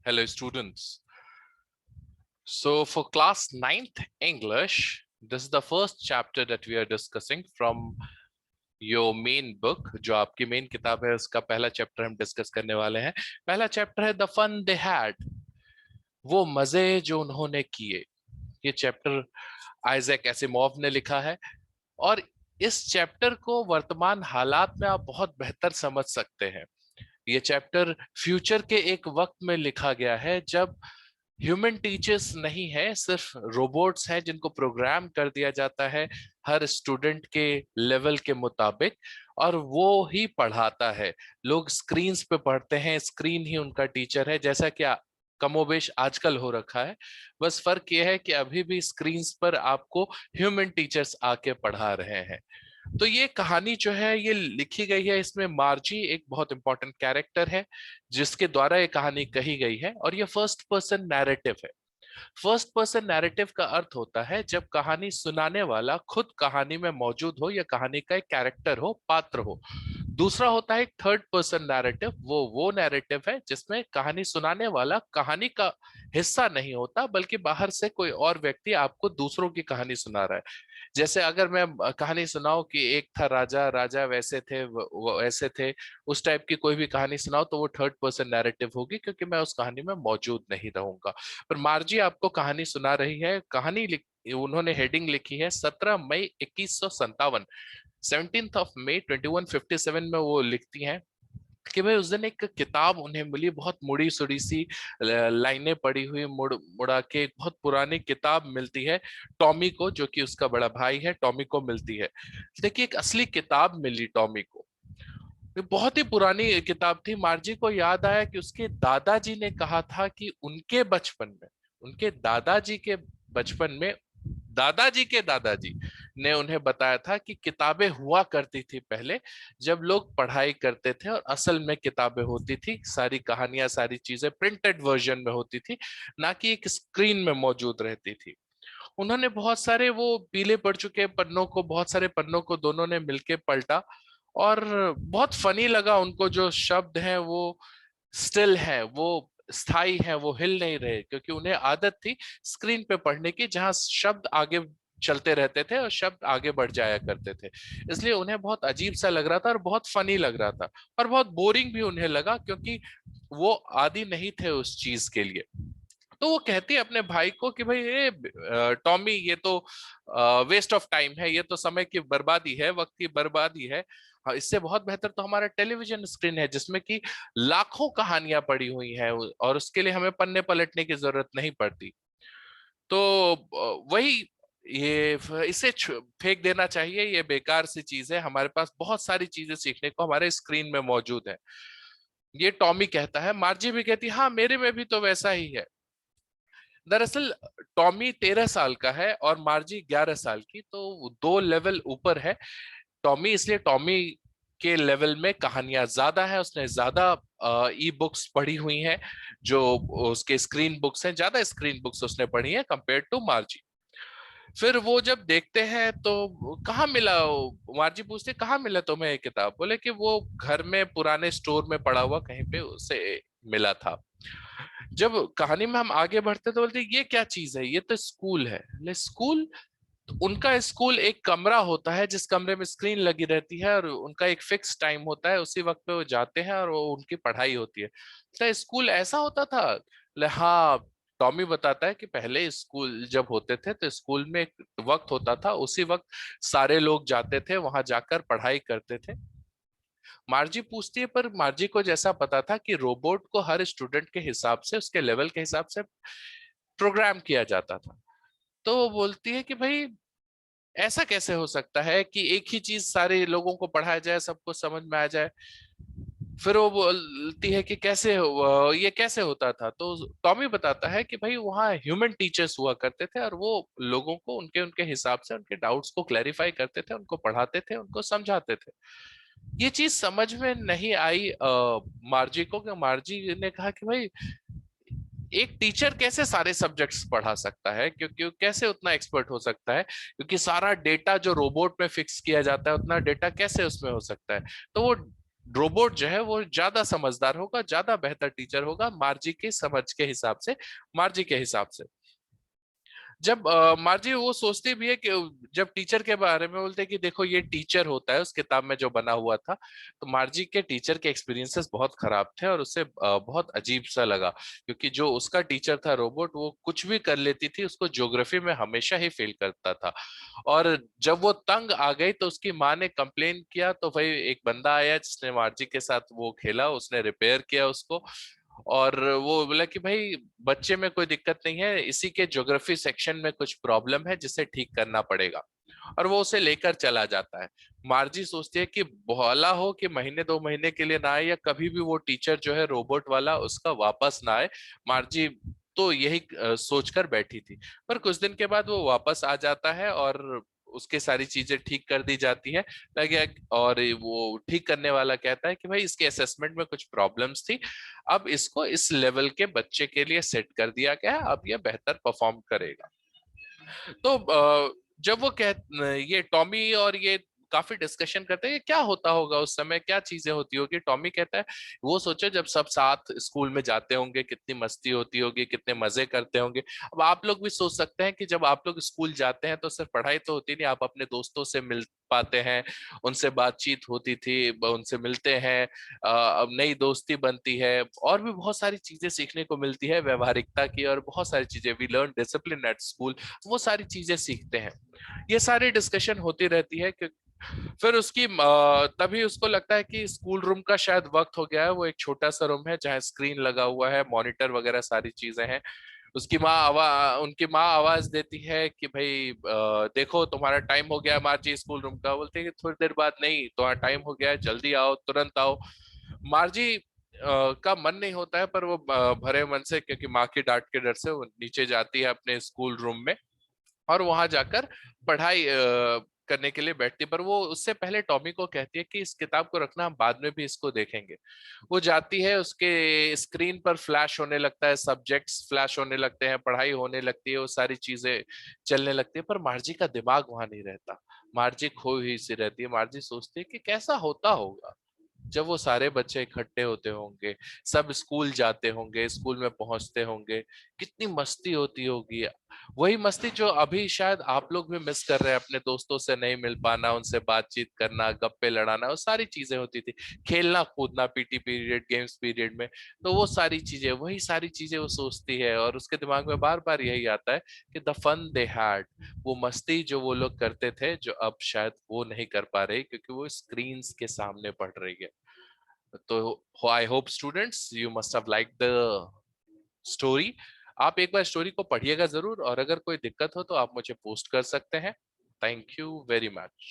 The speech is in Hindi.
Hello, students. So, for class 9th English, this is the first chapter that we are discussing from your main book. जो आपकी मेन किताब है उसका पहला चैप्टर हम डिस्कस करने वाले हैं. पहला चैप्टर है द फन दे हैड, वो मजे जो उन्होंने किए. ये चैप्टर आइजैक एसिमोव ने लिखा है और इस चैप्टर को वर्तमान हालात में आप बहुत बेहतर समझ सकते हैं. ये चैप्टर फ्यूचर के एक वक्त में लिखा गया है जब ह्यूमन टीचर्स नहीं है, सिर्फ रोबोट्स हैं जिनको प्रोग्राम कर दिया जाता है हर स्टूडेंट के लेवल के मुताबिक और वो ही पढ़ाता है. लोग स्क्रीन्स पे पढ़ते हैं, स्क्रीन ही उनका टीचर है, जैसा कि कमोबेश आजकल हो रखा है. बस फर्क ये है कि अभी भी स्क्रीन्स पर आपको ह्यूमन टीचर्स आके पढ़ा रहे हैं. तो ये कहानी जो है ये लिखी गई है, इसमें मार्जी एक बहुत इंपॉर्टेंट कैरेक्टर है जिसके द्वारा ये कहानी कही गई है और ये फर्स्ट पर्सन नैरेटिव है. फर्स्ट पर्सन नैरेटिव का अर्थ होता है जब कहानी सुनाने वाला खुद कहानी में मौजूद हो या कहानी का एक कैरेक्टर हो, पात्र हो. दूसरा होता है एक थर्ड पर्सन नैरेटिव. वो नैरेटिव है जिसमें कहानी सुनाने वाला कहानी का हिस्सा नहीं होता बल्कि बाहर से कोई और व्यक्ति आपको दूसरों की कहानी सुना रहा है. जैसे अगर मैं कहानी सुनाऊं कि एक था राजा, राजा वैसे थे, वो ऐसे थे, उस टाइप की कोई भी कहानी सुनाओ तो वो थर्ड पर्सन नैरेटिव होगी क्योंकि मैं उस कहानी में मौजूद नहीं रहूंगा. पर मार्जी आपको कहानी सुना रही है. उन्होंने हेडिंग लिखी है 17 मई 2157, 17th ऑफ मई 2157 में वो लिखती हैं कि भाई उस दिन एक किताब उन्हें मिली, बहुत मुड़ी सुड़ी सी लाइनें पड़ी हुई, मुड़ मुड़ा के एक बहुत पुरानी किताब मिलती है टॉमी को, जो कि उसका बड़ा भाई है. टॉमी को मिलती है. देखिए, एक असली किताब मिली टॉमी को. ये बहुत ही पुरानी किताब थी. मार्जी को याद आया कि उसके दादाजी ने कहा था कि उनके बचपन में, उनके दादाजी के बचपन में दादाजी के दादाजी ने उन्हें बताया था कि किताबें हुआ करती थी पहले, जब लोग पढ़ाई करते थे और असल में किताबें होती थी, सारी कहानियां सारी चीजें प्रिंटेड वर्जन में होती थी, ना कि एक स्क्रीन में मौजूद रहती थी. उन्होंने बहुत सारे वो पीले पड़ चुके पन्नों को, बहुत सारे पन्नों को दोनों ने मिलके पलटा और बहुत फनी लगा उनको. जो शब्द हैं वो स्टिल है, वो स्थायी है, वो हिल नहीं रहे क्योंकि उन्हें आदत थी स्क्रीन पे पढ़ने की जहां शब्द आगे चलते रहते थे और शब्द आगे बढ़ जाया करते थे. इसलिए उन्हें बहुत अजीब सा लग रहा था और बहुत फनी लग रहा था और बहुत बोरिंग भी उन्हें लगा क्योंकि वो आदी नहीं थे उस चीज के लिए. तो वो कहती है अपने भाई को कि भाई ये टॉमी, ये तो वेस्ट ऑफ टाइम है, ये तो समय की बर्बादी है, वक्त की बर्बादी है. हाँ, इससे बहुत बेहतर तो हमारा टेलीविजन स्क्रीन है जिसमें कि लाखों कहानियां पड़ी हुई हैं और उसके लिए हमें पन्ने पलटने की जरूरत नहीं पड़ती. तो वही, ये इसे फेंक देना चाहिए, ये बेकार सी चीज है. हमारे पास बहुत सारी चीजें सीखने को हमारे स्क्रीन में मौजूद है. ये टॉमी कहता है. मार्जी भी कहती है हाँ मेरे में भी तो वैसा ही है. दरअसल टॉमी 13 साल का है और मार्जी 11 साल की, तो दो लेवल ऊपर है टॉमी. इसलिए टॉमी के लेवल में कहानियां ज्यादा है, उसने ज्यादा ई बुक्स पढ़ी हुई हैं, जो उसके स्क्रीन बुक्स हैं, ज्यादा स्क्रीन बुक्स उसने पढ़ी हैं कंपेयर टू मार्जी. फिर वो जब देखते हैं तो कहाँ मिला, मार्जी पूछते कहाँ मिला तुम्हें ये किताब. बोले कि वो घर में पुराने स्टोर में पड़ा हुआ कहीं पे उसे मिला था. जब कहानी में हम आगे बढ़ते तो बोलते ये क्या चीज है, ये तो स्कूल है. ले स्कूल, तो उनका स्कूल एक कमरा होता है जिस कमरे में स्क्रीन लगी रहती है और उनका एक फिक्स टाइम होता है, उसी वक्त पे वो जाते हैं और वो उनकी पढ़ाई होती है. तो स्कूल ऐसा होता था. हाँ, टॉमी बताता है कि पहले स्कूल जब होते थे तो स्कूल में एक वक्त होता था, उसी वक्त सारे लोग जाते थे, वहां जाकर पढ़ाई करते थे. मार्जी पूछती है पर मार्जी को जैसा पता था कि रोबोट को हर स्टूडेंट के हिसाब से, उसके लेवल के हिसाब से प्रोग्राम किया जाता था. तो वो बोलती है कि भाई ऐसा कैसे हो सकता है कि एक ही चीज सारे लोगों को पढ़ाया जाए, सबको समझ में आ जाए. फिर वो बोलती है कि ये कैसे होता था. तो टॉमी बताता है कि भाई वहाँ ह्यूमन टीचर्स हुआ करते थे और वो लोगों को उनके उनके हिसाब से उनके डाउट्स को क्लैरिफाई करते थे, उनको पढ़ाते थे, उनको समझाते थे. ये चीज समझ में नहीं आई मार्जी को, कि मार्जी ने कहा कि भाई एक टीचर कैसे सारे सब्जेक्ट्स पढ़ा सकता है, क्योंकि कैसे उतना एक्सपर्ट हो सकता है, क्योंकि सारा डेटा जो रोबोट में फिक्स किया जाता है उतना डेटा कैसे उसमें हो सकता है. तो वो रोबोट जो है वो ज्यादा समझदार होगा, ज्यादा बेहतर टीचर होगा मार्जी की समझ के हिसाब से, मार्जी के हिसाब से। जब मार्जी वो सोचती भी है कि जब टीचर के बारे में बोलते हैं कि देखो ये टीचर होता है उस किताब में जो बना हुआ था, तो मार्जी के टीचर के एक्सपीरियंसेस बहुत खराब थे और उसे बहुत अजीब सा लगा, क्योंकि जो उसका टीचर था रोबोट, वो कुछ भी कर लेती थी, उसको ज्योग्राफी में हमेशा ही फेल करता था। और जब वो तंग आ गई तो उसकी माँ ने कंप्लेन किया, तो भाई एक बंदा आया जिसने मार्जी के साथ वो खेला, उसने रिपेयर किया उसको, और वो बोला कि भाई बच्चे में कोई दिक्कत नहीं है, इसी के ज्योग्राफी सेक्शन में कुछ प्रॉब्लम है जिसे ठीक करना पड़ेगा, और वो उसे लेकर चला जाता है। मार्जी सोचती है कि भला हो कि महीने 2 महीने के लिए ना आए, या कभी भी वो टीचर जो है रोबोट वाला उसका वापस ना आए। मार्जी तो यही सोचकर बैठी थी, पर कुछ दिन के बाद वो वापस आ जाता है और उसके सारी चीजें ठीक कर दी जाती है लगे। और वो ठीक करने वाला कहता है कि भाई इसके असेसमेंट में कुछ प्रॉब्लम्स थी, अब इसको इस लेवल के बच्चे के लिए सेट कर दिया गया है, अब ये बेहतर परफॉर्म करेगा। तो जब वो ये टॉमी और ये काफी डिस्कशन करते हैं कि क्या होता होगा उस समय, क्या चीजें होती होगी। टॉमी कहता है वो सोचो जब सब साथ स्कूल में जाते होंगे कितनी मस्ती होती होगी, कितने मजे करते होंगे। अब आप लोग भी सोच सकते हैं कि जब आप लोग स्कूल जाते हैं तो सिर्फ पढ़ाई तो होती नहीं, आप अपने दोस्तों से मिल पाते हैं, उनसे बातचीत होती थी, उनसे मिलते हैं, अब नई दोस्ती बनती है, और भी बहुत सारी चीजें सीखने को मिलती है व्यवहारिकता की, और बहुत सारी चीजें, we learn discipline at school, वो सारी चीजें सीखते हैं। ये सारी डिस्कशन होती रहती है कि फिर उसकी तभी उसको लगता है कि स्कूल रूम का शायद वक्त हो गया है। वो एक छोटा सा रूम है जहाँ स्क्रीन लगा हुआ है, मॉनिटर वगैरह सारी चीजें हैं। उनकी माँ आवाज देती है कि भाई देखो तुम्हारा टाइम हो गया है मार्जी स्कूल रूम का। बोलते हैं कि थोड़ी देर बाद नहीं, तुम्हारा टाइम हो गया है, जल्दी आओ, तुरंत आओ। मार्जी का मन नहीं होता है, पर वो भरे मन से, क्योंकि माँ की डांट के डर से, वो नीचे जाती है अपने स्कूल रूम में, और वहां जाकर पढ़ाई करने के लिए बैठती। पर वो उससे पहले टॉमी को कहती है कि इस किताब को रखना, हम बाद में भी इसको देखेंगे। वो जाती है, उसके स्क्रीन पर फ्लैश होने लगता है, सब्जेक्ट्स फ्लैश होने लगते हैं, पढ़ाई होने लगती है, वो सारी चीजें चलने लगती है, पर मार्जी का दिमाग वहां नहीं रहता। मार्जी खोई सी रहती है। मार्जी सोचती है कि कैसा होता होगा जब वो सारे बच्चे इकट्ठे होते होंगे, सब स्कूल जाते होंगे, स्कूल में पहुंचते होंगे, कितनी मस्ती होती होगी। वही मस्ती जो अभी शायद आप लोग भी मिस कर रहे हैं, अपने दोस्तों से नहीं मिल पाना, उनसे बातचीत करना, गप्पे लड़ाना, वो सारी चीजें होती थी, खेलना कूदना पीटी पीरियड, गेम्स पीरियड में। तो वो सारी चीजें, वही सारी चीजें वो सोचती है, और उसके दिमाग में बार बार यही आता है कि द फन दे हैड, वो मस्ती जो वो लोग करते थे, जो अब शायद वो नहीं कर पा रहे क्योंकि वो स्क्रीन्स के सामने पढ़ रही है। तो I hope students you must have like the story. आप एक बार स्टोरी को पढ़िएगा जरूर, और अगर कोई दिक्कत हो तो आप मुझे पोस्ट कर सकते हैं। Thank you very much.